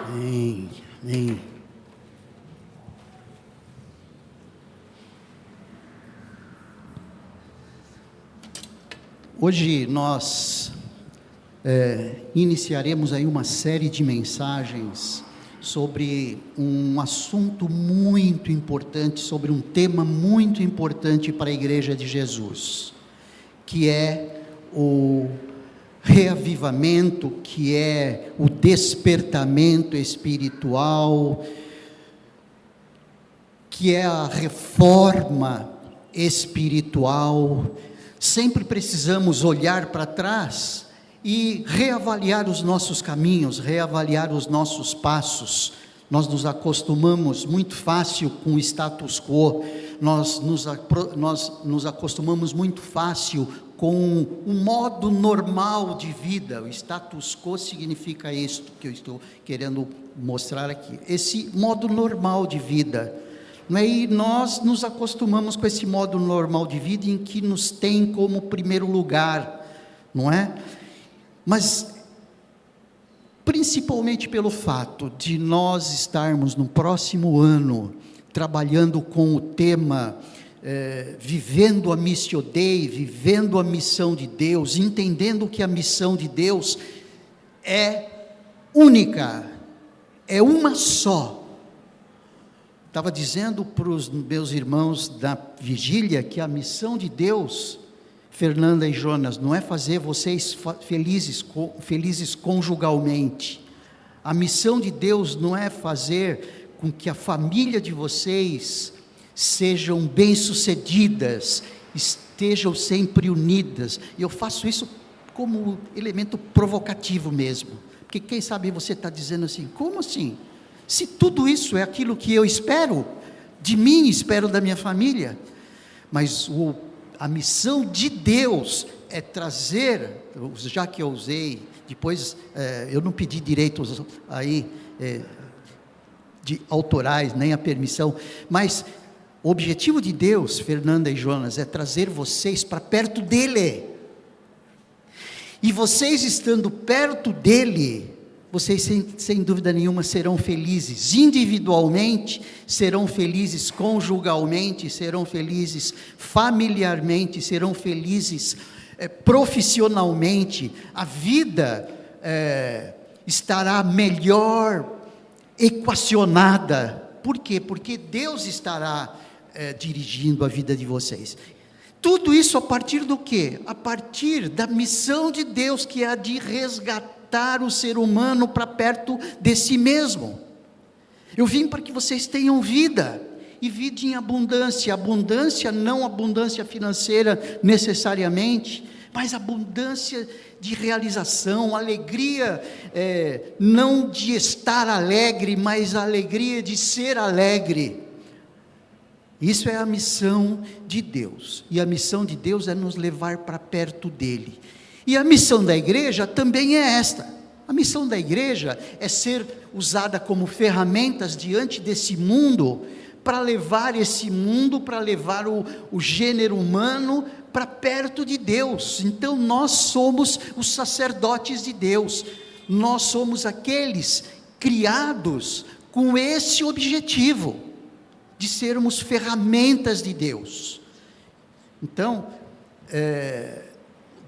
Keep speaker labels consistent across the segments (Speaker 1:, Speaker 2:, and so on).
Speaker 1: Amém, amém. Hoje nós iniciaremos aí uma série de mensagens sobre um assunto muito importante, sobre um tema muito importante para a Igreja de Jesus, que é o reavivamento, que é o despertamento espiritual, que é a reforma espiritual. Sempre precisamos olhar para trás e reavaliar os nossos caminhos, reavaliar os nossos passos. Nós nos acostumamos muito fácil com o status quo, nós nos acostumamos muito fácil com um modo normal de vida. O status quo significa isso que eu estou querendo mostrar aqui, esse modo normal de vida. E nós nos acostumamos com esse modo normal de vida em que nos tem como primeiro lugar, não é? Mas, principalmente pelo fato de nós estarmos no próximo ano, trabalhando com o tema, vivendo a Missio Dei, vivendo a missão de Deus, entendendo que a missão de Deus é única, é uma só. Estava dizendo para os meus irmãos da vigília que a missão de Deus, Fernanda e Jonas, não é fazer vocês felizes conjugalmente. A missão de Deus não é fazer com que a família de vocês sejam bem-sucedidas, estejam sempre unidas. E eu faço isso como elemento provocativo mesmo, porque quem sabe você está dizendo assim: como assim? Se tudo isso é aquilo que eu espero de mim, espero da minha família. Mas a missão de Deus é trazer, já que eu usei, depois eu não pedi direitos aí de autorais, nem a permissão, mas o objetivo de Deus, Fernanda e Jonas, é trazer vocês para perto dEle. E vocês estando perto dEle, vocês sem dúvida nenhuma serão felizes individualmente, serão felizes conjugalmente, serão felizes familiarmente, serão felizes profissionalmente. A vida estará melhor equacionada. Por quê? Porque Deus estará dirigindo a vida de vocês. Tudo isso a partir do quê? A partir da missão de Deus, que é a de resgatar o ser humano para perto de si mesmo. Eu vim para que vocês tenham vida, e vida em abundância. Abundância, não abundância financeira necessariamente, mas abundância de realização, alegria, não de estar alegre, mas a alegria de ser alegre. Isso é a missão de Deus, e a missão de Deus é nos levar para perto dEle. E a missão da igreja também é esta. A missão da igreja é ser usada como ferramentas diante desse mundo, para levar esse mundo, para levar o gênero humano para perto de Deus. Então nós somos os sacerdotes de Deus, nós somos aqueles criados com esse objetivo, de sermos ferramentas de Deus. Então,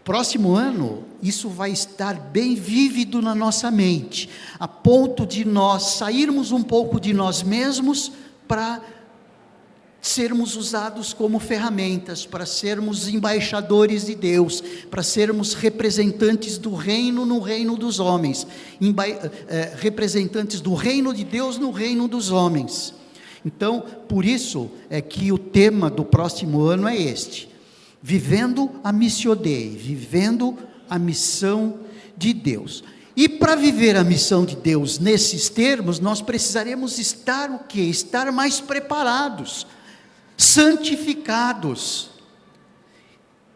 Speaker 1: próximo ano, isso vai estar bem vívido na nossa mente, a ponto de nós sairmos um pouco de nós mesmos para sermos usados como ferramentas, para sermos embaixadores de Deus, para sermos representantes do reino no reino dos homens, representantes do reino de Deus no reino dos homens. Então, por isso é que o tema do próximo ano é este: vivendo a Missio Dei, vivendo a missão de Deus. E para viver a missão de Deus nesses termos, nós precisaremos estar o quê? Estar mais preparados, santificados,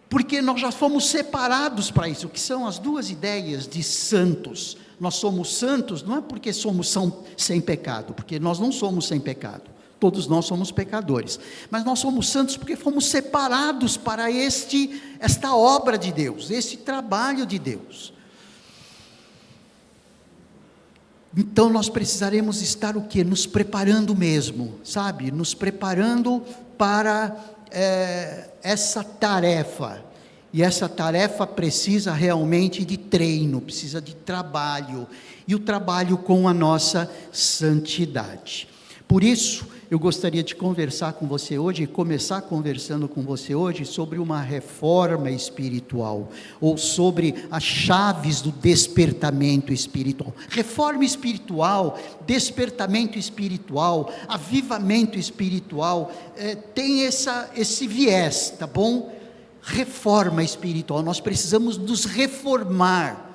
Speaker 1: porque nós já fomos separados para isso. O que são as duas ideias de santos? Nós somos santos não é porque somos sem pecado, porque nós não somos sem pecado. Todos nós somos pecadores, mas nós somos santos porque fomos separados para esta obra de Deus, esse trabalho de Deus. Então nós precisaremos estar o quê? Nos preparando mesmo, sabe? Nos preparando para essa tarefa. E essa tarefa precisa realmente de treino, precisa de trabalho. E o trabalho com a nossa santidade. Por isso, eu gostaria de conversar com você hoje, e começar conversando com você hoje, sobre uma reforma espiritual, ou sobre as chaves do despertamento espiritual. Reforma espiritual, despertamento espiritual, avivamento espiritual, tem esse viés, tá bom? Reforma espiritual, nós precisamos nos reformar,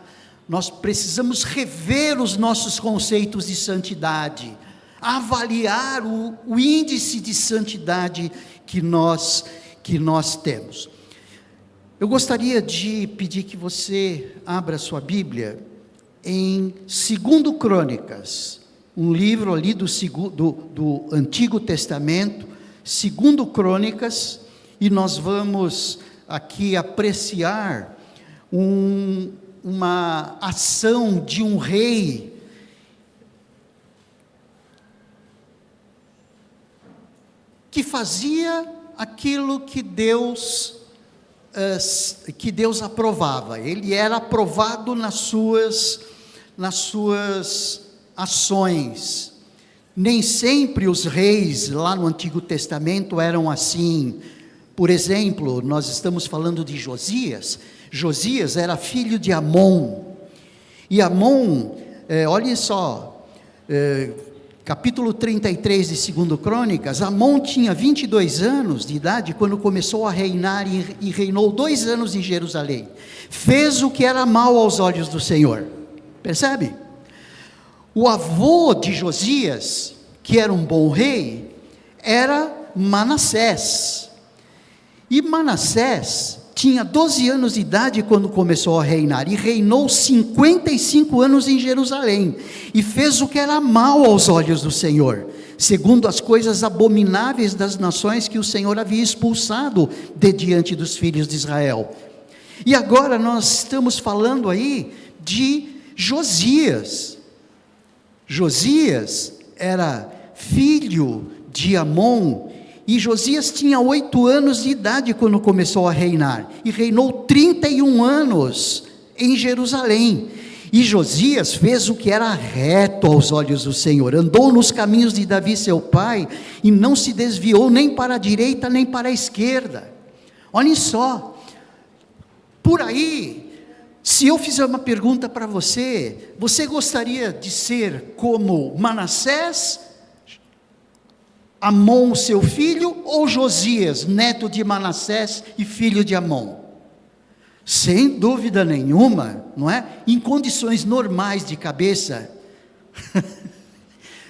Speaker 1: nós precisamos rever os nossos conceitos de santidade, avaliar o índice de santidade que nós temos. Eu gostaria de pedir que você abra sua Bíblia em 2 Crônicas, um livro ali do Antigo Testamento, 2 Crônicas, e nós vamos aqui apreciar uma ação de um rei que fazia aquilo que Deus aprovava. Ele era aprovado nas suas ações. Nem sempre os reis lá no Antigo Testamento eram assim. Por exemplo, nós estamos falando de Josias. Josias era filho de Amon. E Amon, olha só, capítulo 33 de 2 Crônicas, Amon tinha 22 anos de idade quando começou a reinar e reinou 2 anos em Jerusalém. Fez o que era mal aos olhos do Senhor. Percebe? O avô de Josias, que era um bom rei, era Manassés. E Manassés tinha 12 anos de idade quando começou a reinar, e reinou 55 anos em Jerusalém, e fez o que era mal aos olhos do Senhor, segundo as coisas abomináveis das nações que o Senhor havia expulsado de diante dos filhos de Israel. E agora nós estamos falando aí de Josias. Josias era filho de Amon, e Josias tinha 8 anos de idade quando começou a reinar, e reinou 31 anos em Jerusalém. E Josias fez o que era reto aos olhos do Senhor, andou nos caminhos de Davi seu pai, e não se desviou nem para a direita nem para a esquerda. Olhem só, por aí, se eu fizer uma pergunta para você, você gostaria de ser como Manassés, Amon seu filho, ou Josias, neto de Manassés e filho de Amon? Sem dúvida nenhuma, não é? Em condições normais de cabeça,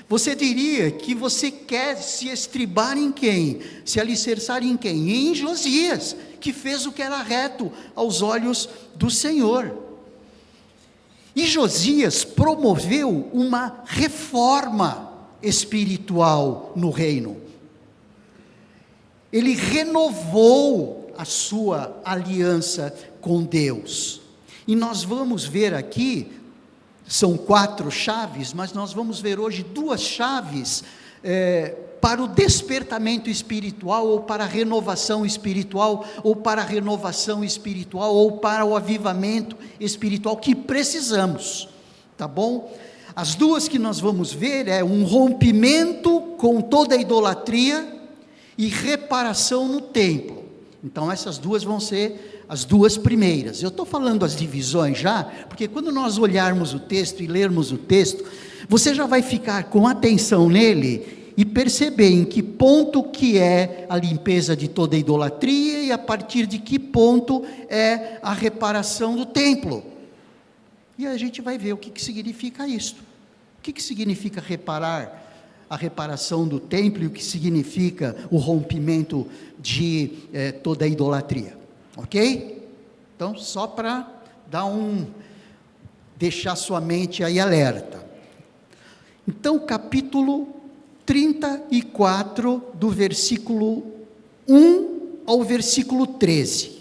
Speaker 1: você diria que você quer se estribar em quem? Se alicerçar em quem? Em Josias, que fez o que era reto aos olhos do Senhor. E Josias promoveu uma reforma espiritual no reino. Ele renovou a sua aliança com Deus. E nós vamos ver aqui, são 4 chaves, mas nós vamos ver hoje 2 chaves para o despertamento espiritual, ou para a renovação espiritual, ou para a renovação espiritual, ou para o avivamento espiritual que precisamos, tá bom? As 2 que nós vamos ver é um rompimento com toda a idolatria e reparação no templo. Então essas 2 vão ser as 2 primeiras. Eu estou falando as divisões já, porque quando nós olharmos o texto e lermos o texto, você já vai ficar com atenção nele e perceber em que ponto que é a limpeza de toda a idolatria e a partir de que ponto é a reparação do templo. E a gente vai ver o que significa isso. O que significa reparar, a reparação do templo, e o que significa o rompimento de toda a idolatria, ok? Então, só para deixar sua mente aí alerta. Então, capítulo 34, do versículo 1 ao versículo 13,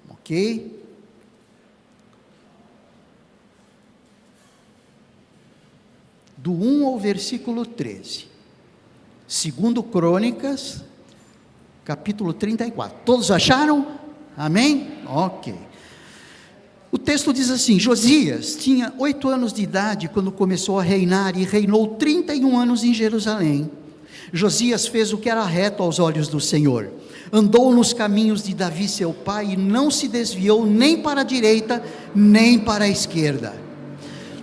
Speaker 1: ok? do 1 ao versículo 13. Segundo Crônicas, capítulo 34. Todos acharam? Amém? Ok. O texto diz assim: Josias tinha 8 anos de idade quando começou a reinar e reinou 31 anos em Jerusalém. Josias fez o que era reto aos olhos do Senhor, andou nos caminhos de Davi seu pai e não se desviou nem para a direita nem para a esquerda.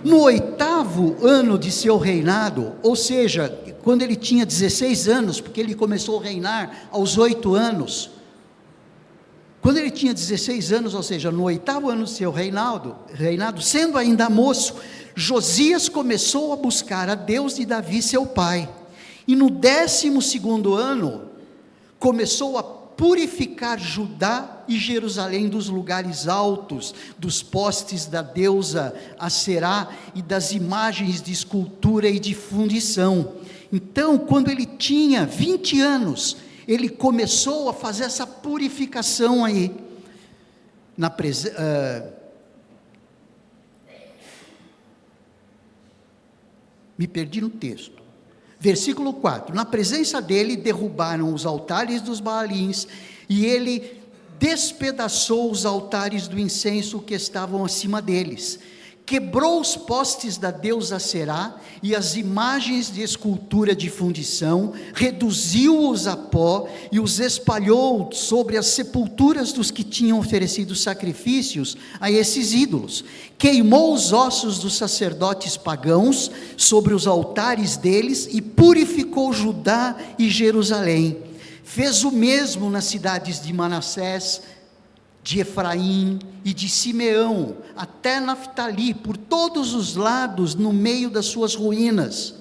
Speaker 1: No 8º ano de seu reinado, ou seja, quando ele tinha 16 anos, porque ele começou a reinar aos 8 anos, quando ele tinha 16 anos, ou seja, no 8º ano do seu reinado, sendo ainda moço, Josias começou a buscar a Deus de Davi seu pai, e no 12º ano, começou a purificar Judá e Jerusalém dos lugares altos, dos postes da deusa Aserá e das imagens de escultura e de fundição. Então, quando ele tinha 20 anos, ele começou a fazer essa purificação aí, me perdi no texto. Versículo 4, na presença dele derrubaram os altares dos Baalins, e ele despedaçou os altares do incenso que estavam acima deles, quebrou os postes da deusa Aserá e as imagens de escultura de fundição, reduziu-os a pó e os espalhou sobre as sepulturas dos que tinham oferecido sacrifícios a esses ídolos, queimou os ossos dos sacerdotes pagãos sobre os altares deles e purificou Judá e Jerusalém. Fez o mesmo nas cidades de Manassés, de Efraim e de Simeão, até Naftali, por todos os lados, no meio das suas ruínas.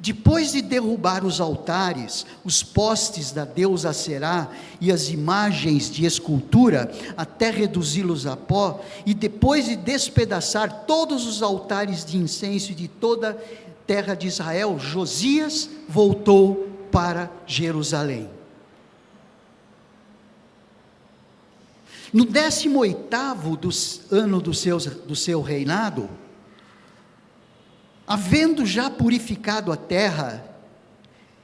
Speaker 1: Depois de derrubar os altares, os postes da deusa Aserá e as imagens de escultura, até reduzi-los a pó, e depois de despedaçar todos os altares de incenso de toda a terra de Israel, Josias voltou para Jerusalém. No 18º ano do seu reinado, havendo já purificado a terra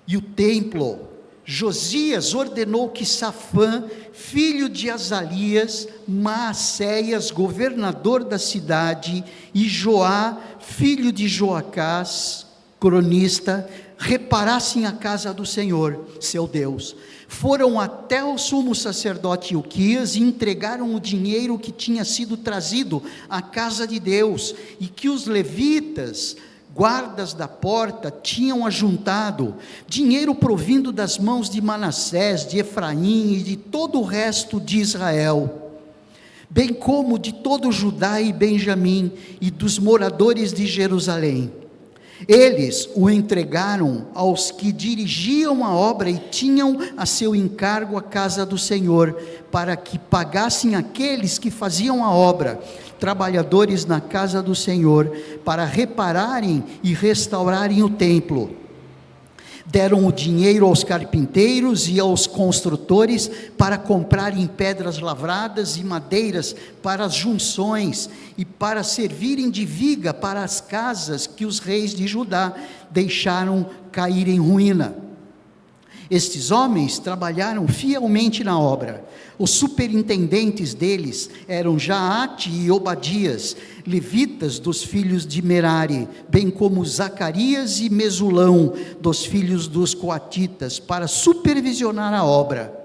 Speaker 1: e o templo, Josias ordenou que Safã, filho de Azalias, Maacéias, governador da cidade, e Joá, filho de Joacás, cronista, reparassem a casa do Senhor, seu Deus. Foram até o sumo sacerdote Ilquias e entregaram o dinheiro que tinha sido trazido à casa de Deus, e que os levitas, guardas da porta, tinham ajuntado, dinheiro provindo das mãos de Manassés, de Efraim e de todo o resto de Israel, bem como de todo Judá e Benjamim e dos moradores de Jerusalém. Eles o entregaram aos que dirigiam a obra e tinham a seu encargo a casa do Senhor, para que pagassem aqueles que faziam a obra, trabalhadores na casa do Senhor, para repararem e restaurarem o templo. Deram o dinheiro aos carpinteiros e aos construtores para comprarem pedras lavradas e madeiras para as junções e para servirem de viga para as casas que os reis de Judá deixaram cair em ruína. Estes homens trabalharam fielmente na obra. Os superintendentes deles eram Jaate e Obadias, levitas dos filhos de Merari, bem como Zacarias e Mesulão, dos filhos dos coatitas, para supervisionar a obra.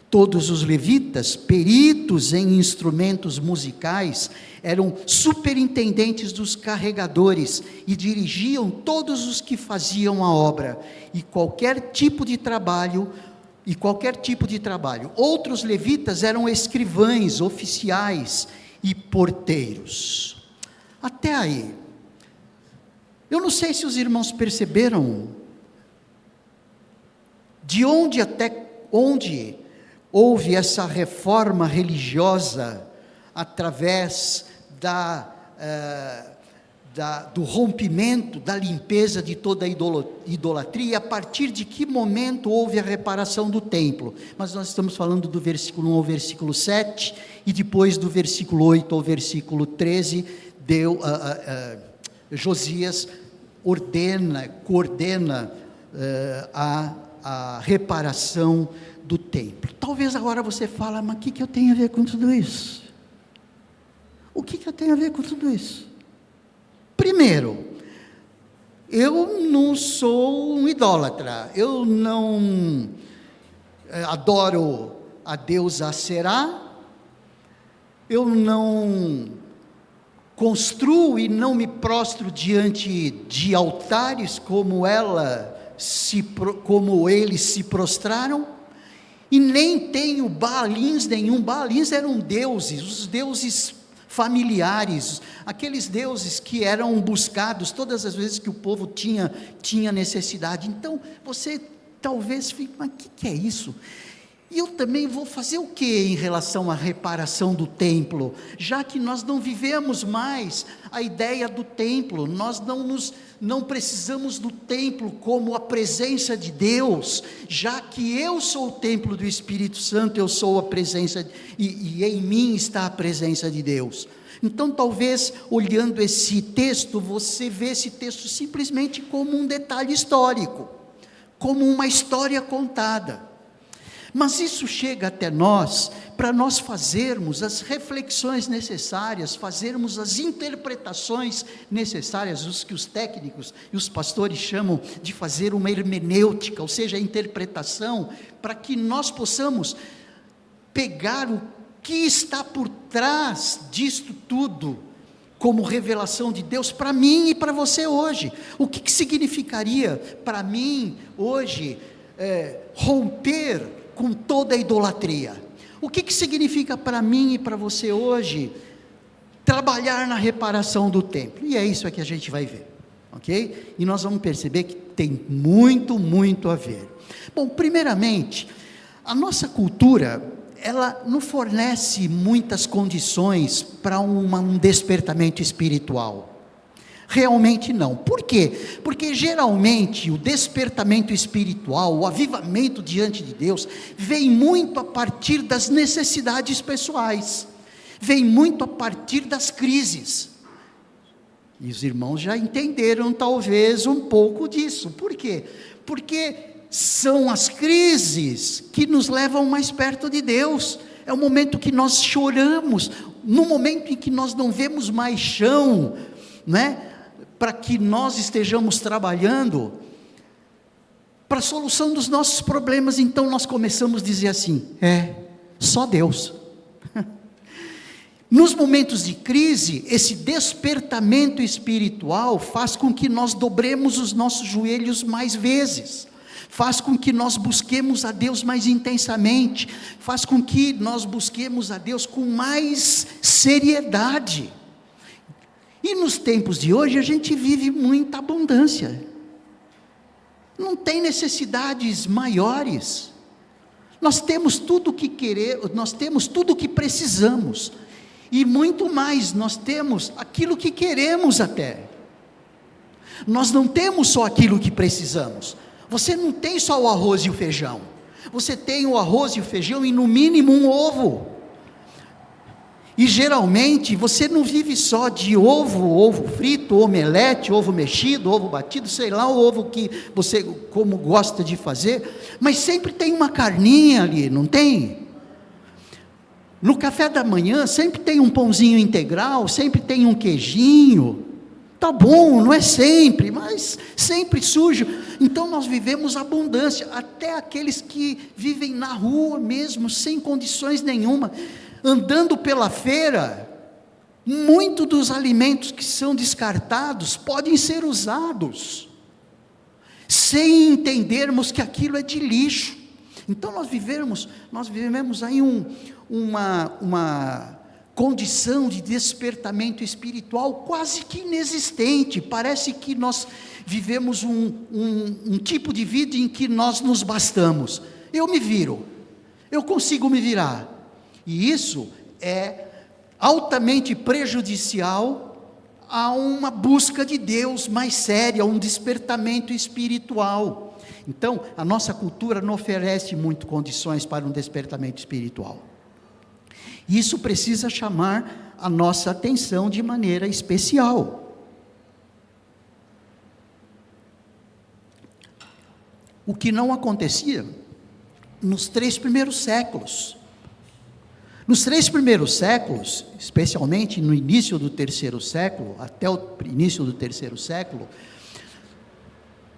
Speaker 1: Todos os levitas, peritos em instrumentos musicais, eram superintendentes dos carregadores e dirigiam todos os que faziam a obra e qualquer tipo de trabalho. Outros levitas eram escrivães, oficiais e porteiros. Até aí. Eu não sei se os irmãos perceberam de onde até onde houve essa reforma religiosa através do rompimento, da limpeza de toda a idolatria, a partir de que momento houve a reparação do templo. Mas nós estamos falando do versículo 1 ao versículo 7, e depois do versículo 8 ao versículo 13, Josias coordena a reparação do templo. Talvez agora você fale, mas o que eu tenho a ver com tudo isso? O que eu tenho a ver com tudo isso? Primeiro, eu não sou um idólatra, eu não adoro a deusa Será, eu não construo e não me prostro diante de altares como eles se prostraram, e nem tenho Baalins nenhum. Baalins eram deuses, os deuses familiares, aqueles deuses que eram buscados todas as vezes que o povo tinha necessidade. Então, você talvez fique, mas o que é isso? E eu também vou fazer o que em relação à reparação do templo? Já que nós não vivemos mais a ideia do templo, nós não precisamos do templo como a presença de Deus, já que eu sou o templo do Espírito Santo, eu sou a presença, e em mim está a presença de Deus. Então talvez, olhando esse texto, você vê esse texto simplesmente como um detalhe histórico, como uma história contada. Mas isso chega até nós, para nós fazermos as reflexões necessárias, fazermos as interpretações necessárias, os que os técnicos e os pastores chamam de fazer uma hermenêutica, ou seja, a interpretação, para que nós possamos pegar o que está por trás disto tudo, como revelação de Deus para mim e para você hoje. O que significaria para mim hoje romper com toda a idolatria? O que significa para mim e para você hoje trabalhar na reparação do templo? E é isso que a gente vai ver, ok? E nós vamos perceber que tem muito, muito a ver. Bom, primeiramente, a nossa cultura, ela não fornece muitas condições para um despertamento espiritual. Realmente não. Por quê? Porque geralmente o despertamento espiritual, o avivamento diante de Deus, vem muito a partir das necessidades pessoais, vem muito a partir das crises. E os irmãos já entenderam talvez um pouco disso. Por quê? Porque são as crises que nos levam mais perto de Deus. É o momento que nós choramos, no momento em que nós não vemos mais chão, né? Para que nós estejamos trabalhando para a solução dos nossos problemas. Então nós começamos a dizer assim, só Deus. Nos momentos de crise, esse despertamento espiritual faz com que nós dobremos os nossos joelhos mais vezes, faz com que nós busquemos a Deus mais intensamente, faz com que nós busquemos a Deus com mais seriedade. E nos tempos de hoje a gente vive muita abundância, não tem necessidades maiores, nós temos tudo o que queremos, nós temos tudo o que precisamos, e muito mais, nós temos aquilo que queremos até, nós não temos só aquilo que precisamos. Você não tem só o arroz e o feijão, você tem o arroz e o feijão e no mínimo um ovo. E geralmente você não vive só de ovo frito, omelete, ovo mexido, ovo batido, sei lá o ovo que você como gosta de fazer, mas sempre tem uma carninha ali, não tem? No café da manhã sempre tem um pãozinho integral, sempre tem um queijinho, tá bom, não é sempre, mas sempre sujo. Então nós vivemos abundância, até aqueles que vivem na rua mesmo, sem condições nenhuma, andando pela feira, muito dos alimentos que são descartados podem ser usados, sem entendermos que aquilo é de lixo. Então nós vivemos aí uma condição de despertamento espiritual quase que inexistente. Parece que nós vivemos um tipo de vida em que nós nos bastamos. Eu me viro, eu consigo me virar. E isso é altamente prejudicial a uma busca de Deus mais séria, a um despertamento espiritual. Então, a nossa cultura não oferece muito condições para um despertamento espiritual. Isso precisa chamar a nossa atenção de maneira especial. o que não acontecia nos 3 primeiros séculos. Nos 3 primeiros séculos, especialmente no início do 3º século, até o início do 3º século,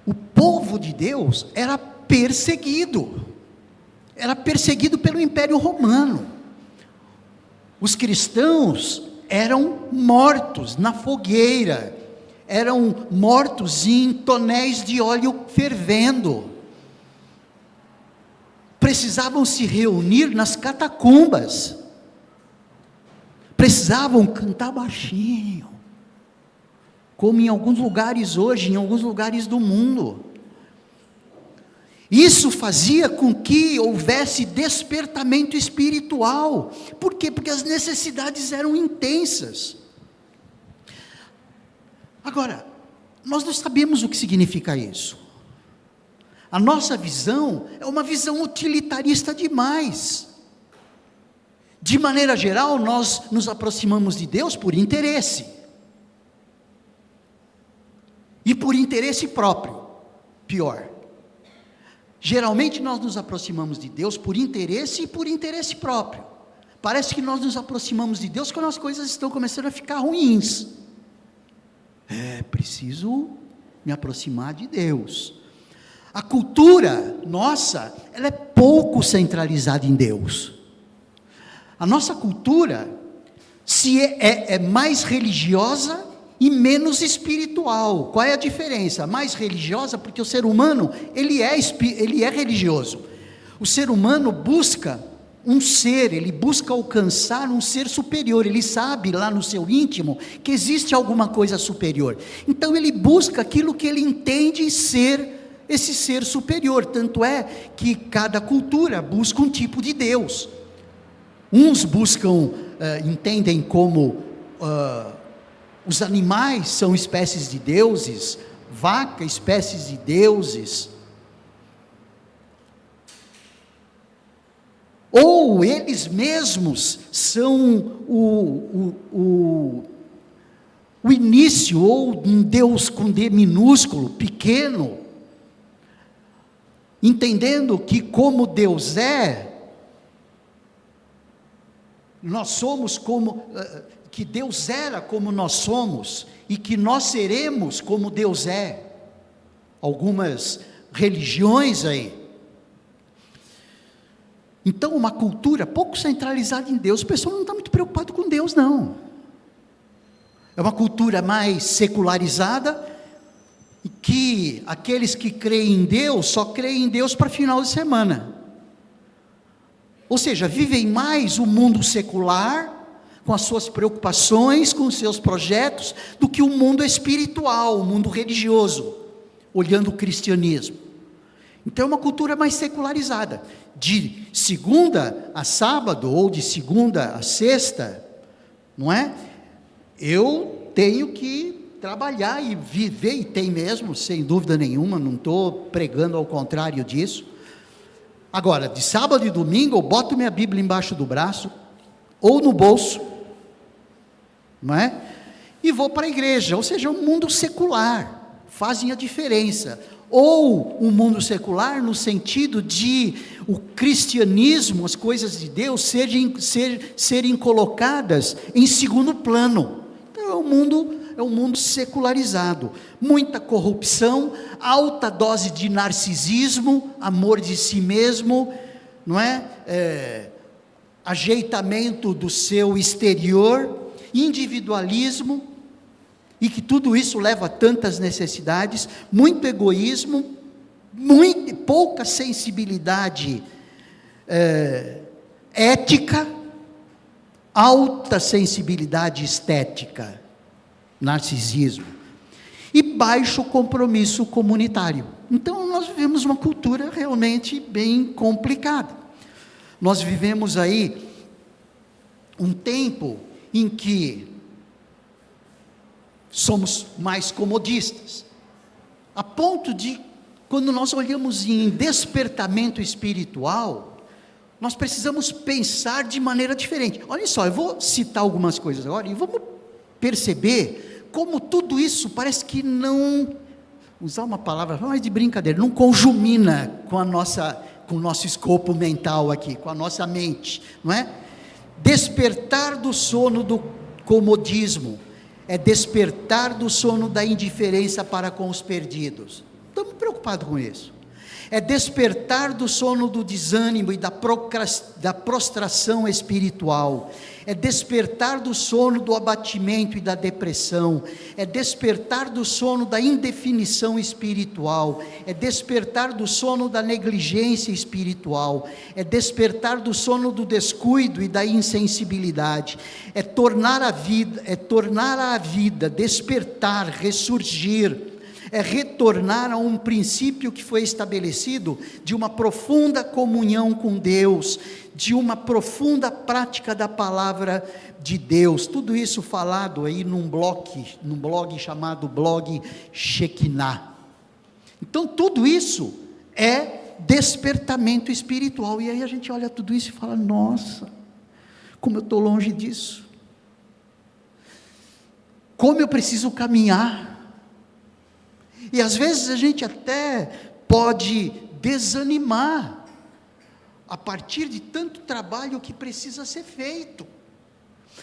Speaker 1: o povo de Deus era perseguido pelo Império Romano. Os cristãos eram mortos na fogueira, eram mortos em tonéis de óleo fervendo, precisavam se reunir nas catacumbas, precisavam cantar baixinho, como em alguns lugares hoje, em alguns lugares do mundo. Isso fazia com que houvesse despertamento espiritual. Por quê? Porque as necessidades eram intensas. Agora, nós não sabemos o que significa isso. A nossa visão é uma visão utilitarista demais. De maneira geral, nós nos aproximamos de Deus por interesse. E por interesse próprio, pior. Geralmente nós nos aproximamos de Deus por interesse e por interesse próprio. Parece que nós nos aproximamos de Deus quando as coisas estão começando a ficar ruins. Preciso me aproximar de Deus. A cultura nossa, ela é pouco centralizada em Deus. A nossa cultura é mais religiosa e menos espiritual. Qual é a diferença? Mais religiosa porque o ser humano, ele é religioso. O ser humano busca um ser, ele busca alcançar um ser superior, ele sabe lá no seu íntimo que existe alguma coisa superior. Então ele busca aquilo que ele entende ser esse ser superior. Tanto é que cada cultura busca um tipo de Deus. Uns entendem como os animais são espécies de deuses, vaca, espécies de deuses, ou eles mesmos são o início, ou um Deus com D minúsculo, pequeno, entendendo que como Deus nós somos que Deus era como nós somos, e que nós seremos como Deus é. Algumas religiões aí. Então, uma cultura pouco centralizada em Deus, o pessoal não está muito preocupado com Deus, não. É uma cultura mais secularizada, que aqueles que creem em Deus, só creem em Deus para final de semana. Ou seja, vivem mais o mundo secular, com as suas preocupações, com os seus projetos, do que o mundo espiritual, o mundo religioso, olhando o cristianismo. Então é uma cultura mais secularizada. De segunda a sábado, ou de segunda a sexta, não é? Eu tenho que trabalhar e viver, e tem mesmo, sem dúvida nenhuma, não estou pregando ao contrário disso. Agora, de sábado e domingo, eu boto minha Bíblia embaixo do braço, ou no bolso, não é? E vou para a igreja, ou seja, o mundo secular, fazem a diferença. Ou o mundo secular no sentido de o cristianismo, as coisas de Deus serem colocadas em segundo plano. Então é um mundo secularizado, muita corrupção, alta dose de narcisismo, amor de si mesmo, não é? Ajeitamento do seu exterior, individualismo, e que tudo isso leva a tantas necessidades, muito egoísmo, pouca sensibilidade ética, alta sensibilidade estética, narcisismo, e baixo compromisso comunitário. Então nós vivemos uma cultura realmente bem complicada. Nós vivemos aí um tempo em que somos mais comodistas, a ponto de, quando nós olhamos em despertamento espiritual, nós precisamos pensar de maneira diferente. Olha só, eu vou citar algumas coisas agora, e vamos perceber como tudo isso parece que não usar uma palavra mais de brincadeira, não conjumina com com o nosso escopo mental aqui, com a nossa mente, não é? Despertar do sono do comodismo, é despertar do sono da indiferença para com os perdidos. Estamos preocupados com isso. É despertar do sono do desânimo e da prostração espiritual. É despertar do sono do abatimento e da depressão. É despertar do sono da indefinição espiritual. É despertar do sono da negligência espiritual. É despertar do sono do descuido e da insensibilidade. É tornar à vida, despertar, ressurgir. É retornar a um princípio que foi estabelecido de uma profunda comunhão com Deus, de uma profunda prática da palavra de Deus. Tudo isso falado aí num blog chamado blog Shekinah. Então tudo isso é despertamento espiritual. E aí a gente olha tudo isso e fala: nossa, como eu estou longe disso. Como eu preciso caminhar. E às vezes a gente até pode desanimar, a partir de tanto trabalho que precisa ser feito.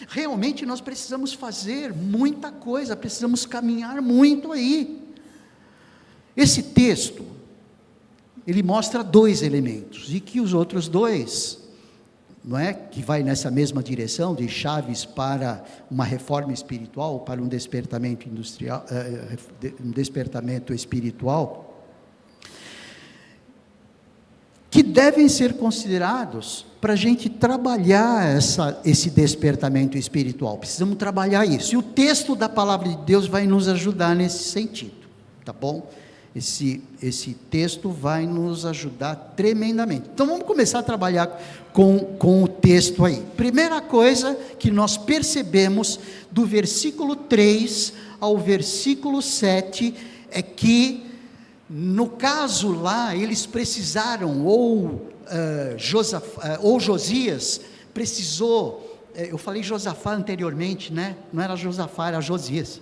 Speaker 1: Realmente nós precisamos fazer muita coisa, precisamos caminhar muito aí. Esse texto, ele mostra 2 elementos, e que os outros 2, não é, que vai nessa mesma direção, de chaves para uma reforma espiritual, para um despertamento industrial, um despertamento espiritual, que devem ser considerados para a gente trabalhar esse despertamento espiritual. Precisamos trabalhar isso, e o texto da palavra de Deus vai nos ajudar nesse sentido, tá bom? Esse texto vai nos ajudar tremendamente. Então vamos começar a trabalhar com o texto aí. Primeira coisa que nós percebemos do versículo 3 ao versículo 7 é que, no caso lá, eles precisaram, ou Josias precisou. Eu falei Josafá anteriormente, né? Não era Josafá, era Josias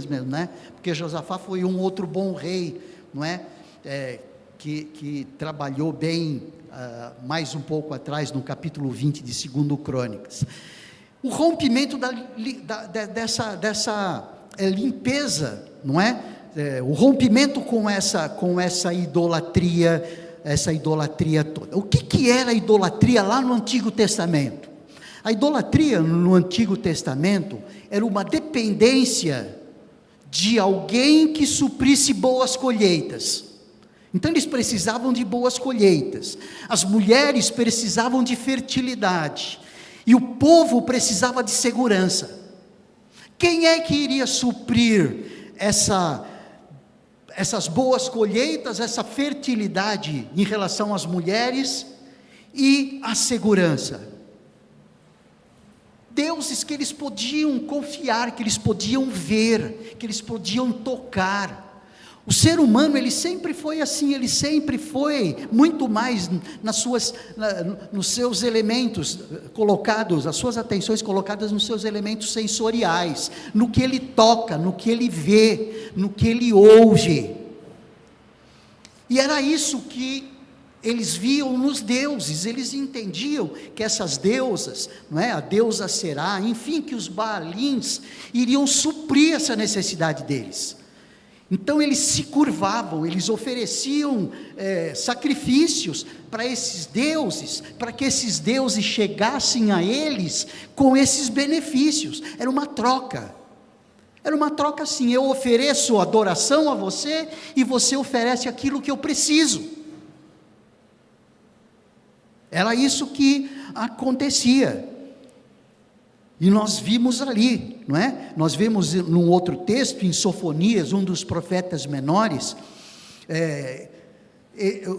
Speaker 1: mesmo, né? Porque Josafá foi um outro bom rei, não é? Que trabalhou bem, mais um pouco atrás, no capítulo 20 de 2 Crônicas. O rompimento dessa limpeza, não é? O rompimento com essa idolatria toda. O que era a idolatria lá no Antigo Testamento? A idolatria no Antigo Testamento era uma dependência de alguém que suprisse boas colheitas. Então eles precisavam de boas colheitas, as mulheres precisavam de fertilidade, e o povo precisava de segurança. Quem é que iria suprir essas boas colheitas, essa fertilidade em relação às mulheres e à segurança? Deuses que eles podiam confiar, que eles podiam ver, que eles podiam tocar. O ser humano, ele sempre foi assim, ele sempre foi muito mais nos seus elementos colocados, as suas atenções colocadas nos seus elementos sensoriais, no que ele toca, no que ele vê, no que ele ouve. E era isso que eles viam nos deuses, eles entendiam que essas deusas, não é? A deusa Será, enfim, que os Baalins iriam suprir essa necessidade deles. Então eles se curvavam, eles ofereciam sacrifícios para esses deuses, para que esses deuses chegassem a eles com esses benefícios. Era uma troca assim, eu ofereço adoração a você, e você oferece aquilo que eu preciso. Era isso que acontecia, e nós vimos ali, não é? Nós vemos num outro texto, em Sofonias, um dos profetas menores,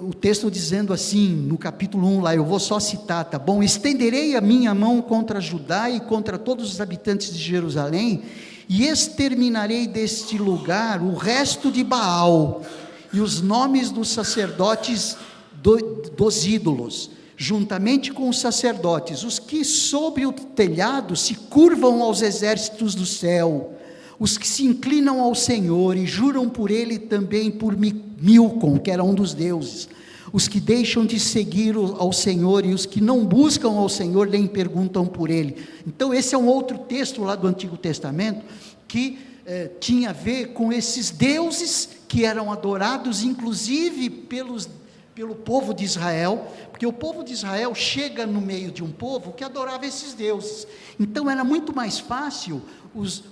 Speaker 1: o texto dizendo assim, no capítulo 1 lá, eu vou só citar, tá bom? Estenderei a minha mão contra Judá e contra todos os habitantes de Jerusalém, e exterminarei deste lugar o resto de Baal, e os nomes dos sacerdotes dos ídolos, juntamente com os sacerdotes, os que sobre o telhado se curvam aos exércitos do céu, os que se inclinam ao Senhor e juram por ele também por Milcom, que era um dos deuses, os que deixam de seguir ao Senhor e os que não buscam ao Senhor nem perguntam por ele. Então esse é um outro texto lá do Antigo Testamento, que tinha a ver com esses deuses que eram adorados inclusive pelo povo de Israel, porque o povo de Israel chega no meio de um povo que adorava esses deuses. Então era muito mais fácil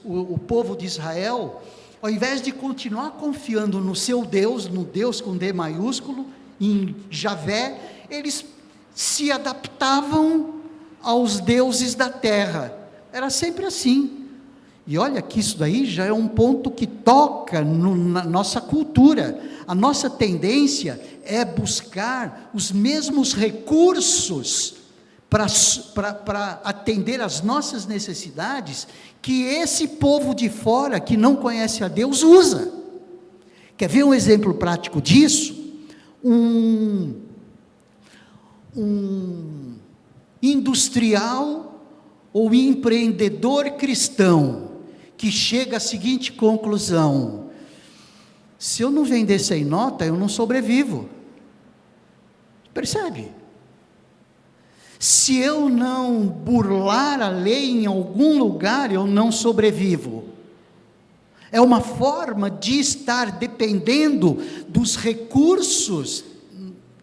Speaker 1: o povo de Israel, ao invés de continuar confiando no seu Deus, no Deus com D maiúsculo, em Javé, eles se adaptavam aos deuses da terra. Era sempre assim. E olha que isso daí já é um ponto que toca na nossa cultura. A nossa tendência é buscar os mesmos recursos para atender às nossas necessidades que esse povo de fora, que não conhece a Deus, usa. Quer ver um exemplo prático disso? Um industrial ou empreendedor cristão que chega à seguinte conclusão: se eu não vender sem nota, eu não sobrevivo. Percebe? Se eu não burlar a lei em algum lugar, eu não sobrevivo. É uma forma de estar dependendo dos recursos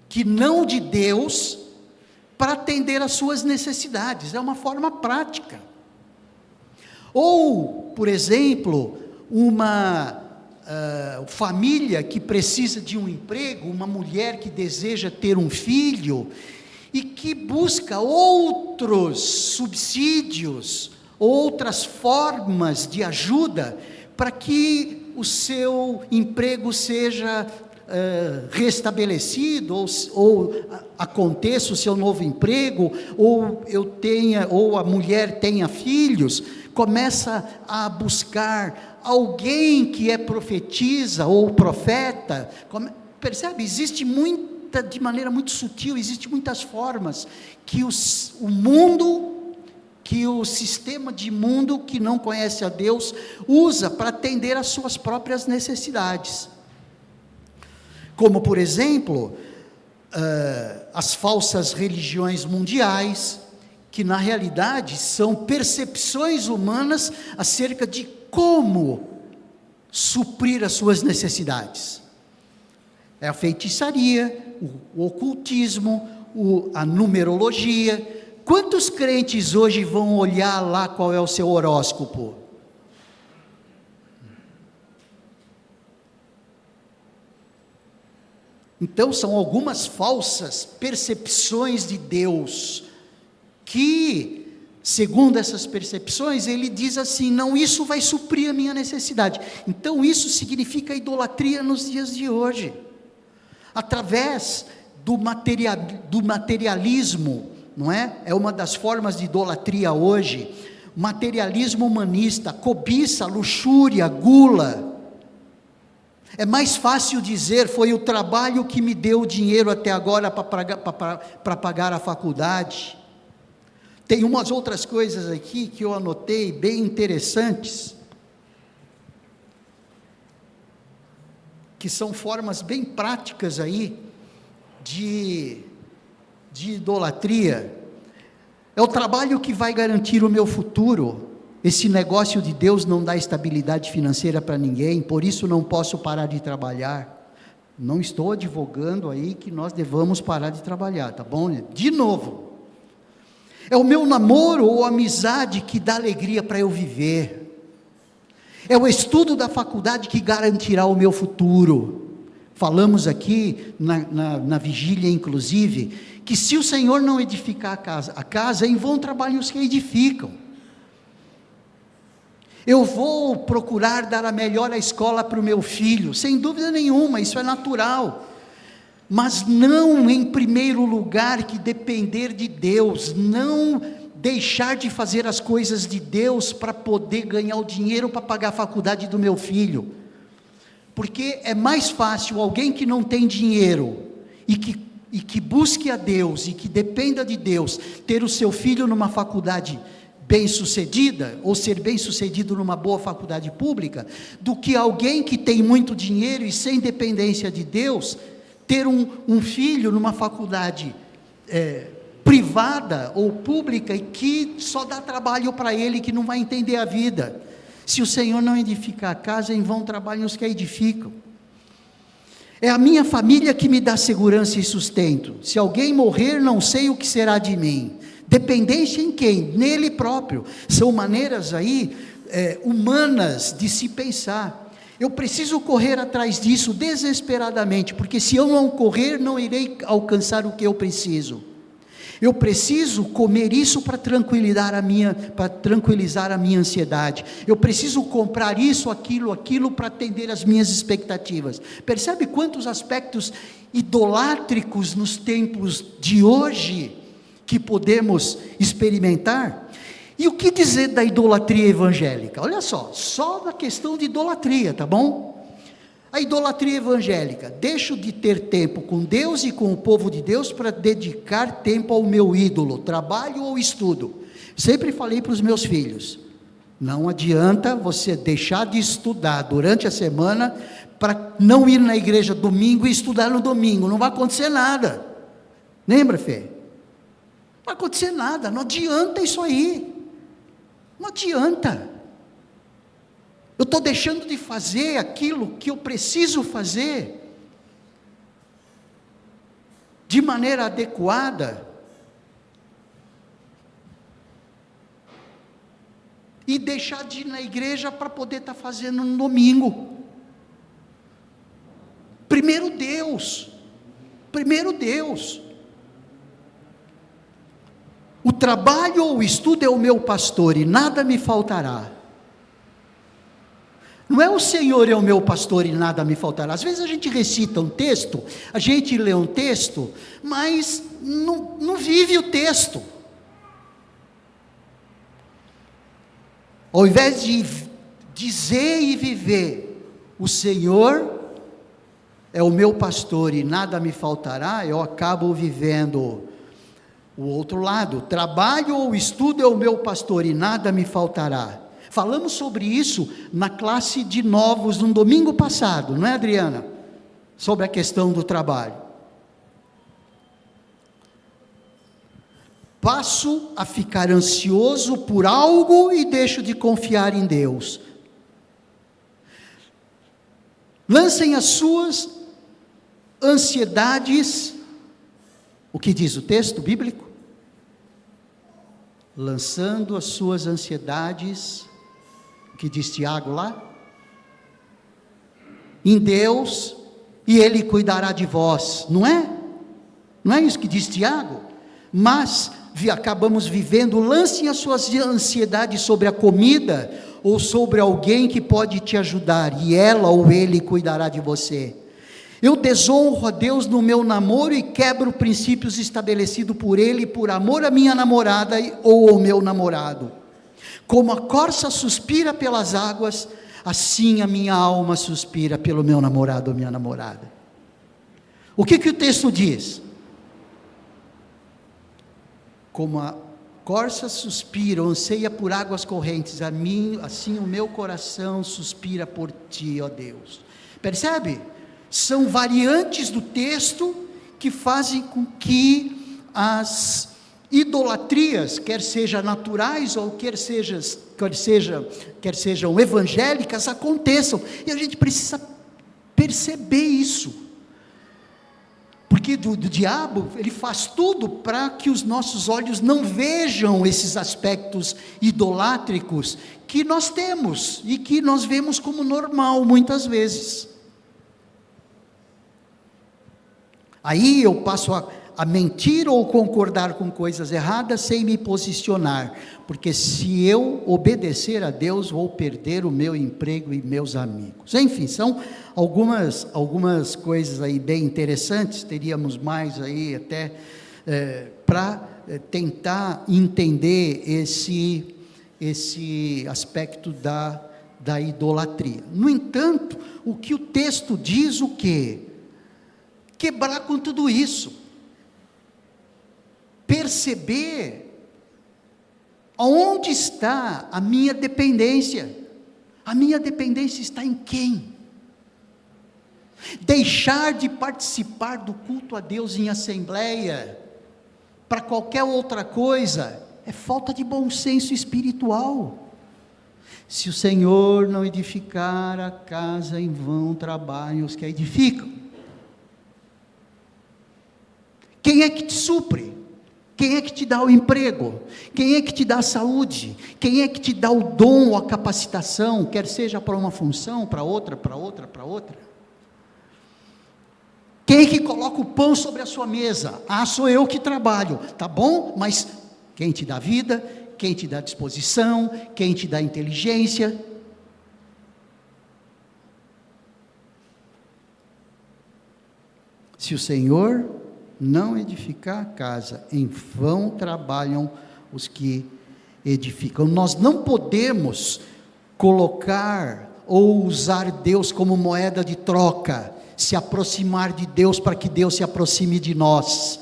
Speaker 1: que não de Deus, para atender às suas necessidades. É uma forma prática. Ou, por exemplo, uma família que precisa de um emprego, uma mulher que deseja ter um filho, e que busca outros subsídios, outras formas de ajuda, para que o seu emprego seja restabelecido, ou aconteça o seu novo emprego, ou a mulher tenha filhos, começa a buscar alguém que profetiza ou profeta. Percebe? Existe de maneira muito sutil, existem muitas formas que o sistema de mundo que não conhece a Deus usa para atender às suas próprias necessidades. Como, por exemplo, as falsas religiões mundiais, que na realidade são percepções humanas acerca de como suprir as suas necessidades. É a feitiçaria, o ocultismo, a numerologia. Quantos crentes hoje vão olhar lá qual é o seu horóscopo? Então são algumas falsas percepções de Deus, que, segundo essas percepções, ele diz assim: não, isso vai suprir a minha necessidade. Então isso significa idolatria nos dias de hoje, através do materialismo, não é? É uma das formas de idolatria hoje, materialismo humanista, cobiça, luxúria, gula. É mais fácil dizer: foi o trabalho que me deu o dinheiro até agora para pagar a faculdade. Tem umas outras coisas aqui que eu anotei, bem interessantes, que são formas bem práticas aí, de idolatria. É o trabalho que vai garantir o meu futuro. Esse negócio de Deus não dá estabilidade financeira para ninguém, por isso não posso parar de trabalhar. Não estou advogando aí que nós devamos parar de trabalhar, tá bom? De novo, é o meu namoro ou amizade que dá alegria para eu viver. É o estudo da faculdade que garantirá o meu futuro. Falamos aqui na vigília, inclusive, que se o Senhor não edificar a casa, em vão trabalham os que edificam. Eu vou procurar dar a melhor escola para o meu filho, sem dúvida nenhuma, isso é natural, mas não em primeiro lugar que depender de Deus, não deixar de fazer as coisas de Deus para poder ganhar o dinheiro para pagar a faculdade do meu filho, porque é mais fácil alguém que não tem dinheiro e que busque a Deus e que dependa de Deus, ter o seu filho numa faculdade bem-sucedida, ou ser bem-sucedido numa boa faculdade pública, do que alguém que tem muito dinheiro e sem dependência de Deus, ter um filho numa faculdade privada ou pública, e que só dá trabalho para ele, que não vai entender a vida. Se o Senhor não edificar a casa, em vão trabalham os que a edificam. É a minha família que me dá segurança e sustento. Se alguém morrer, não sei o que será de mim. Dependência em quem? Nele próprio. São maneiras aí humanas de se pensar. Eu preciso correr atrás disso desesperadamente, porque se eu não correr, não irei alcançar o que eu preciso. Eu preciso comer isso para tranquilizar a minha ansiedade. Eu preciso comprar isso, aquilo para atender as minhas expectativas. Percebe quantos aspectos idolátricos nos tempos de hoje que podemos experimentar? E o que dizer da idolatria evangélica? Olha só na questão de idolatria, tá bom? A idolatria evangélica: deixo de ter tempo com Deus e com o povo de Deus para dedicar tempo ao meu ídolo, trabalho ou estudo. Sempre falei para os meus filhos: não adianta você deixar de estudar durante a semana para não ir na igreja domingo e estudar no domingo, não vai acontecer nada. Lembra, Fê? Não vai acontecer nada, não adianta isso aí, não adianta. Eu estou deixando de fazer aquilo que eu preciso fazer de maneira adequada, e deixar de ir na igreja para poder estar fazendo no domingo. Primeiro Deus. O trabalho ou o estudo é o meu pastor e nada me faltará. Não é o Senhor é o meu pastor e nada me faltará. Às vezes a gente recita um texto, a gente lê um texto, mas não vive o texto. Ao invés de dizer e viver, o Senhor é o meu pastor e nada me faltará, eu acabo vivendo o outro lado. Trabalho ou estudo é o meu pastor e nada me faltará. Falamos sobre isso na classe de novos no domingo passado, não é, Adriana? Sobre a questão do trabalho. Passo a ficar ansioso por algo e deixo de confiar em Deus. Lancem as suas ansiedades, o que diz o texto bíblico? Lançando as suas ansiedades, que diz Tiago lá, em Deus, e Ele cuidará de vós, não é? Não é isso que diz Tiago? Mas acabamos vivendo, lancem as suas ansiedades sobre a comida, ou sobre alguém que pode te ajudar, e ela ou ele cuidará de você. Eu desonro a Deus no meu namoro e quebro princípios estabelecidos por Ele, por amor à minha namorada ou ao meu namorado. Como a corça suspira pelas águas, assim a minha alma suspira pelo meu namorado ou minha namorada. O que o texto diz? Como a corça suspira, anseia por águas correntes, assim o meu coração suspira por ti, ó Deus. Percebe? São variantes do texto que fazem com que as idolatrias, quer sejam naturais ou quer sejam evangélicas, aconteçam, e a gente precisa perceber isso, porque do diabo, ele faz tudo para que os nossos olhos não vejam esses aspectos idolátricos que nós temos, e que nós vemos como normal muitas vezes. Aí eu passo a mentir ou concordar com coisas erradas sem me posicionar, porque se eu obedecer a Deus, vou perder o meu emprego e meus amigos. Enfim, são algumas coisas aí bem interessantes, teríamos mais aí até para tentar entender esse aspecto da idolatria. No entanto, o que o texto diz, o quê? Quebrar com tudo isso, perceber Onde está a minha dependência? A minha dependência está em quem? Deixar de participar do culto a Deus em assembleia, para qualquer outra coisa, é falta de bom senso espiritual. Se o Senhor não edificar a casa, em vão trabalham os que a edificam. Quem é que te supre? Quem é que te dá o emprego? Quem é que te dá a saúde? Quem é que te dá o dom ou a capacitação, quer seja para uma função, para outra, para outra, para outra? Quem é que coloca o pão sobre a sua mesa? Ah, sou eu que trabalho, tá bom, mas quem te dá vida, quem te dá disposição, quem te dá inteligência? Se o Senhor não edificar a casa, em vão trabalham os que edificam. Nós não podemos colocar ou usar Deus como moeda de troca, se aproximar de Deus para que Deus se aproxime de nós.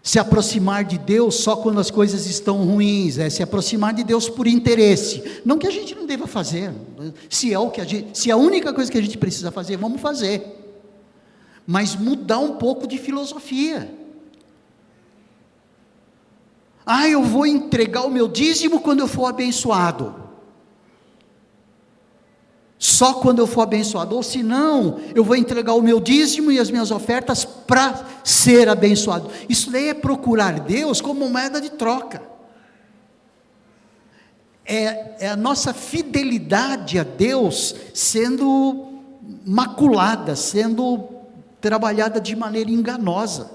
Speaker 1: Se aproximar de Deus só quando as coisas estão ruins, é se aproximar de Deus por interesse. Não que a gente não deva fazer, se é a única coisa que a gente precisa fazer, vamos fazer. Mas mudar um pouco de filosofia. Ah, eu vou entregar o meu dízimo quando eu for abençoado. Só quando eu for abençoado. Ou se não, eu vou entregar o meu dízimo e as minhas ofertas para ser abençoado. Isso daí é procurar Deus como moeda de troca. É a nossa fidelidade a Deus sendo maculada, sendo trabalhada de maneira enganosa.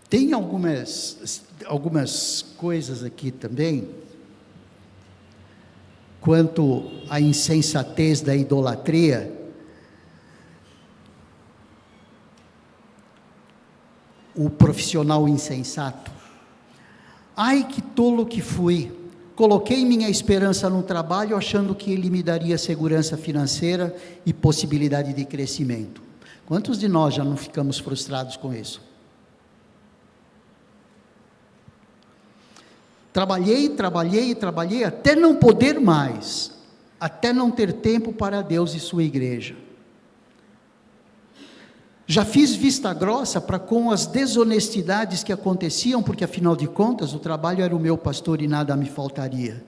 Speaker 1: Tem algumas coisas aqui também, quanto à insensatez da idolatria. O profissional insensato. Ai, que tolo que fui! Coloquei minha esperança no trabalho, achando que ele me daria segurança financeira e possibilidade de crescimento. Quantos de nós já não ficamos frustrados com isso? Trabalhei, até não poder mais, até não ter tempo para Deus e sua igreja. Já fiz vista grossa para com as desonestidades que aconteciam, porque afinal de contas o trabalho era o meu pastor e nada me faltaria.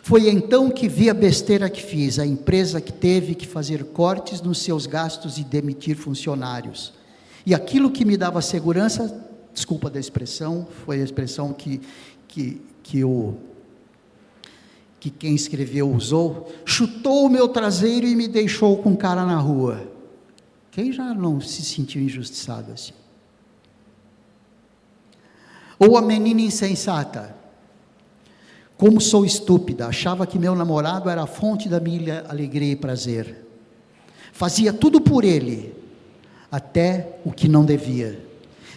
Speaker 1: Foi então que vi a besteira que fiz, a empresa que teve que fazer cortes nos seus gastos e demitir funcionários. E aquilo que me dava segurança, desculpa da expressão, foi a expressão que quem escreveu usou, chutou o meu traseiro e me deixou com cara na rua. Quem já não se sentiu injustiçado assim? Ou a menina insensata, como sou estúpida, achava que meu namorado era a fonte da minha alegria e prazer, fazia tudo por ele, até o que não devia,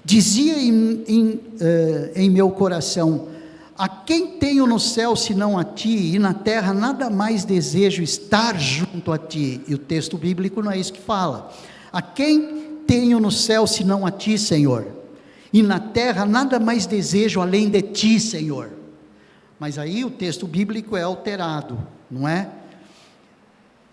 Speaker 1: dizia em meu coração, a quem tenho no céu senão a ti, e na terra nada mais desejo estar junto a ti. E o texto bíblico não é isso que fala. A quem tenho no céu senão a ti, Senhor, e na terra nada mais desejo além de ti, Senhor. Mas aí o texto bíblico é alterado, não é?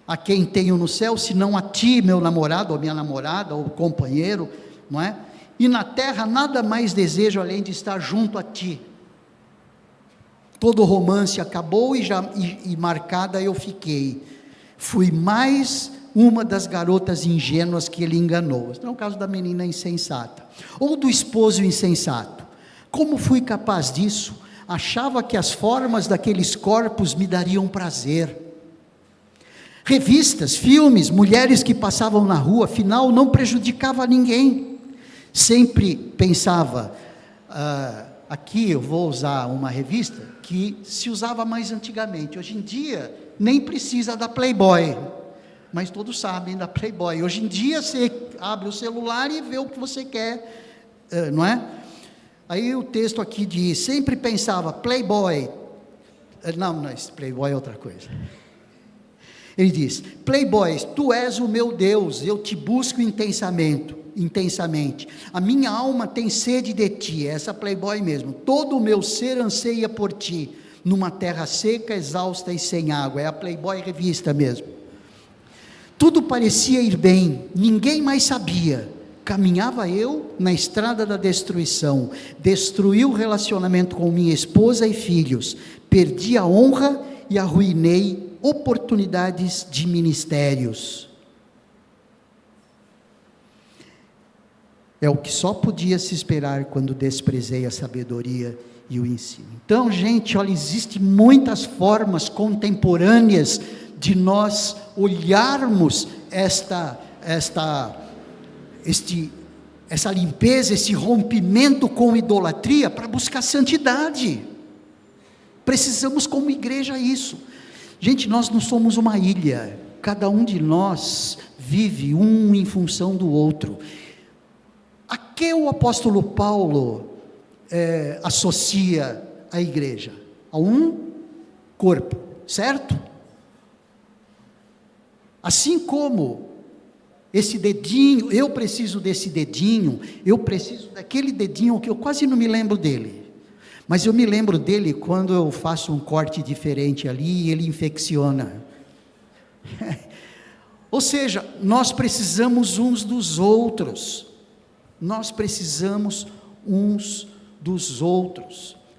Speaker 1: A quem tenho no céu senão a ti, meu namorado, ou minha namorada, ou companheiro, não é? E na terra nada mais desejo além de estar junto a ti. Todo o romance acabou e marcada eu fiquei. Fui mais uma das garotas ingênuas que ele enganou. Esse é o caso da menina insensata. Ou do esposo insensato. Como fui capaz disso? Achava que as formas daqueles corpos me dariam prazer. Revistas, filmes, mulheres que passavam na rua, afinal não prejudicava ninguém. Sempre pensava, aqui eu vou usar uma revista que se usava mais antigamente. Hoje em dia nem precisa da Playboy, mas todos sabem da Playboy. Hoje em dia você abre o celular e vê o que você quer, não é? Aí o texto aqui diz, sempre pensava, Playboy, não, Playboy é outra coisa. Ele diz: Playboys, tu és o meu Deus, eu te busco intensamente, a minha alma tem sede de ti, essa Playboy mesmo, todo o meu ser anseia por ti, numa terra seca, exausta e sem água. É a Playboy revista mesmo. Tudo parecia ir bem, ninguém mais sabia. Caminhava eu na estrada da destruição, destruí o relacionamento com minha esposa e filhos, perdi a honra e arruinei oportunidades de ministérios. É o que só podia se esperar quando desprezei a sabedoria e o ensino. Então, gente, olha, existem muitas formas contemporâneas de nós olharmos essa limpeza, esse rompimento com idolatria, para buscar santidade. Precisamos, como igreja, isso. Gente, nós não somos uma ilha, cada um de nós vive um em função do outro. A que o apóstolo Paulo associa a igreja? A um corpo, certo? Assim como esse dedinho, eu preciso desse dedinho, eu preciso daquele dedinho que eu quase não me lembro dele, mas eu me lembro dele quando eu faço um corte diferente ali e ele infecciona. Ou seja, nós precisamos uns dos outros,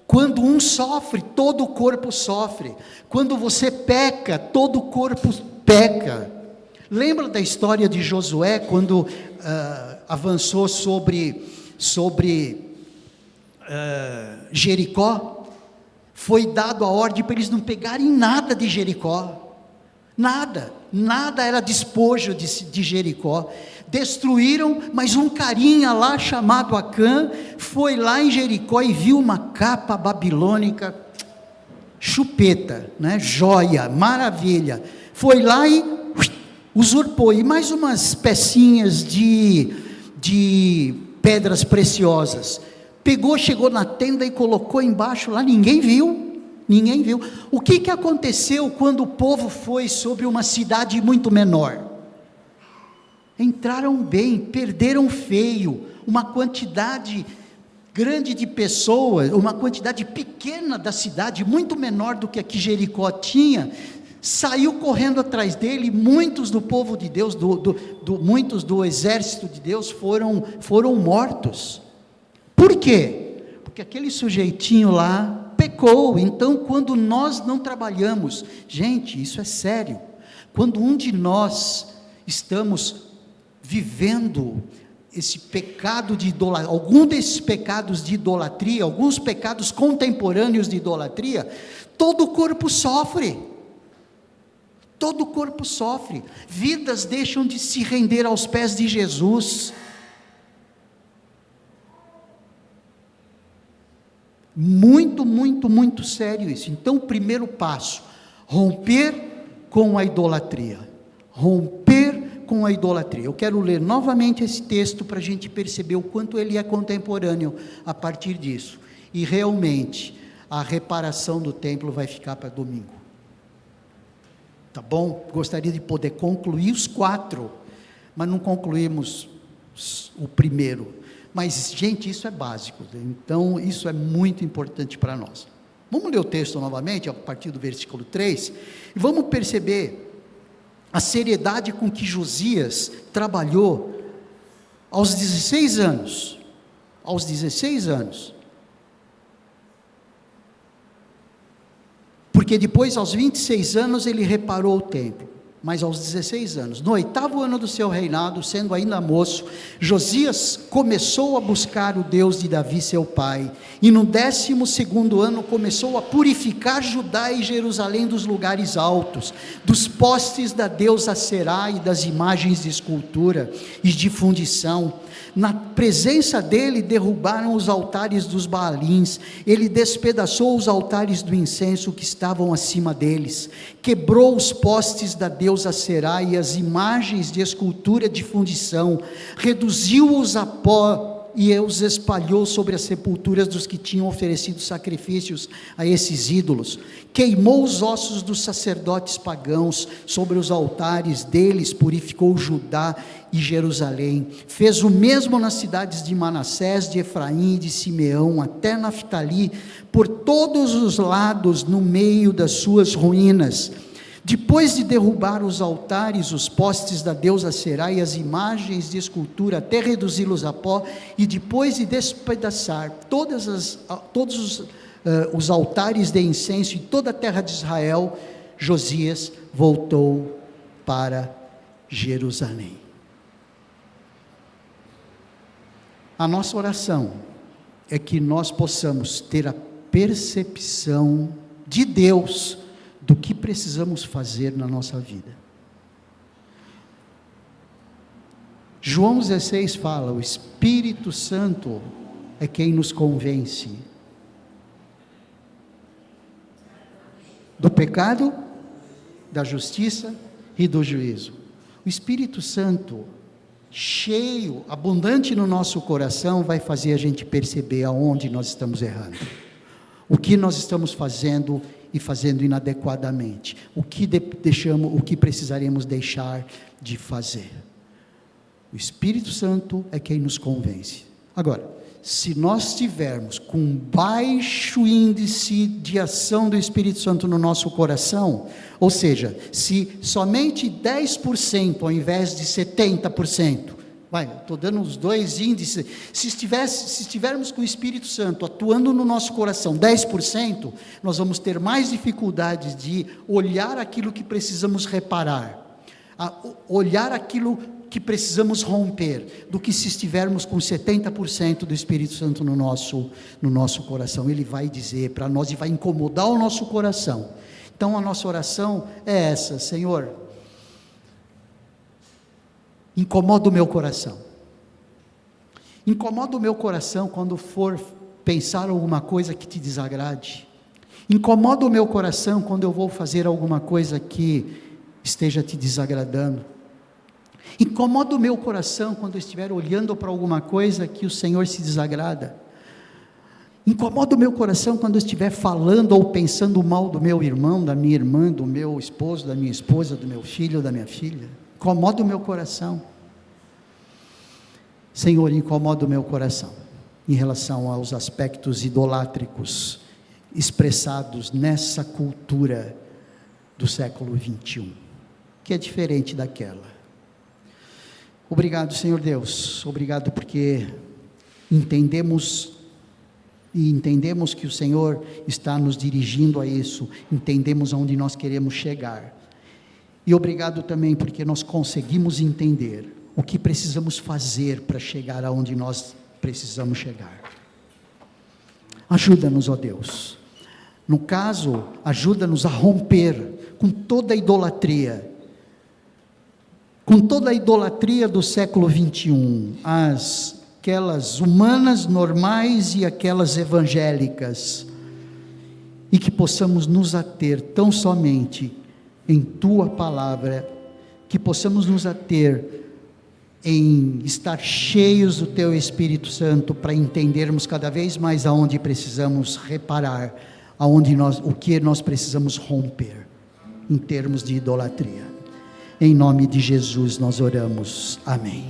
Speaker 1: Quando um sofre, todo o corpo sofre. Quando você peca, todo o corpo peca. Lembra da história de Josué, quando avançou sobre Jericó? Foi dado a ordem para eles não pegarem nada de Jericó, nada era despojo de Jericó. Destruíram, mas um carinha lá chamado Acã foi lá em Jericó e viu uma capa babilônica, chupeta, né? Joia, maravilha. Foi lá e usurpou, e mais umas pecinhas de pedras preciosas. Pegou, chegou na tenda e colocou embaixo lá, ninguém viu. O que aconteceu quando o povo foi sobre uma cidade muito menor? Entraram bem, perderam feio. Uma quantidade grande de pessoas, uma quantidade pequena da cidade, muito menor do que a que Jericó tinha, saiu correndo atrás dele. Muitos do povo de Deus, muitos do exército de Deus foram mortos. Por quê? Porque aquele sujeitinho lá pecou. Então, quando nós não trabalhamos, gente, isso é sério, quando um de nós estamos vivendo esse pecado de idolatria, algum desses pecados de idolatria, alguns pecados contemporâneos de idolatria, todo o corpo sofre, vidas deixam de se render aos pés de Jesus. Muito sério isso. Então, o primeiro passo, romper com a idolatria. Eu quero ler novamente esse texto para a gente perceber o quanto ele é contemporâneo a partir disso. E realmente, a reparação do templo vai ficar para domingo. Tá bom? Gostaria de poder concluir os 4, mas não concluímos o primeiro. Mas, gente, isso é básico, então isso é muito importante para nós. Vamos ler o texto novamente, a partir do versículo 3, e vamos perceber a seriedade com que Josias trabalhou aos 16 anos. Porque depois, aos 26 anos, ele reparou o templo. Mas aos 16 anos, no 8º ano do seu reinado, sendo ainda moço, Josias começou a buscar o Deus de Davi seu pai, e no 12º ano começou a purificar Judá e Jerusalém dos lugares altos, dos postes da deusa Será e das imagens de escultura e de fundição. Na presença dele derrubaram os altares dos Baalins, ele despedaçou os altares do incenso que estavam acima deles, quebrou os postes da deusa Será e as imagens de escultura de fundição, reduziu-os a pó e os espalhou sobre as sepulturas dos que tinham oferecido sacrifícios a esses ídolos. Queimou os ossos dos sacerdotes pagãos sobre os altares deles, purificou Judá e Jerusalém. Fez o mesmo nas cidades de Manassés, de Efraim e de Simeão, até Naftali, por todos os lados, no meio das suas ruínas. Depois de derrubar os altares, os postes da deusa Será e as imagens de escultura, até reduzi-los a pó, e depois de despedaçar todos os altares de incenso em toda a terra de Israel, Josias voltou para Jerusalém. A nossa oração é que nós possamos ter a percepção de Deus do que precisamos fazer na nossa vida. João 16 fala: o Espírito Santo é quem nos convence do pecado, da justiça e do juízo. O Espírito Santo, cheio, abundante no nosso coração, vai fazer a gente perceber aonde nós estamos errando, o que nós estamos fazendo e fazendo inadequadamente, o que precisaremos deixar de fazer. O Espírito Santo é quem nos convence. Agora, se nós tivermos com baixo índice de ação do Espírito Santo no nosso coração, ou seja, se somente 10% ao invés de 70%, estou dando os dois índices, se estivermos com o Espírito Santo atuando no nosso coração 10%, nós vamos ter mais dificuldades de olhar aquilo que precisamos reparar, olhar aquilo que precisamos romper, do que se estivermos com 70% do Espírito Santo no nosso coração. Ele vai dizer para nós e vai incomodar o nosso coração. Então a nossa oração é essa: Senhor, incomoda o meu coração. Incomoda o meu coração quando for pensar alguma coisa que te desagrade. Incomoda o meu coração quando eu vou fazer alguma coisa que esteja te desagradando. Incomoda o meu coração quando eu estiver olhando para alguma coisa que o Senhor se desagrada. Incomoda o meu coração quando eu estiver falando ou pensando mal do meu irmão, da minha irmã, do meu esposo, da minha esposa, do meu filho, da minha filha. Incomoda o meu coração. Senhor, incomoda o meu coração em relação aos aspectos idolátricos expressados nessa cultura do século 21, que é diferente daquela. Obrigado, Senhor Deus, obrigado porque entendemos que o Senhor está nos dirigindo a isso, entendemos aonde nós queremos chegar. E obrigado também porque nós conseguimos entender o que precisamos fazer para chegar aonde nós precisamos chegar. Ajuda-nos, ó Deus. No caso, ajuda-nos a romper com toda a idolatria, do século 21, aquelas humanas normais e aquelas evangélicas, e que possamos nos ater tão somente em Tua Palavra, que possamos nos ater em estar cheios do Teu Espírito Santo, para entendermos cada vez mais aonde precisamos reparar, o que nós precisamos romper, em termos de idolatria. Em nome de Jesus nós oramos, amém.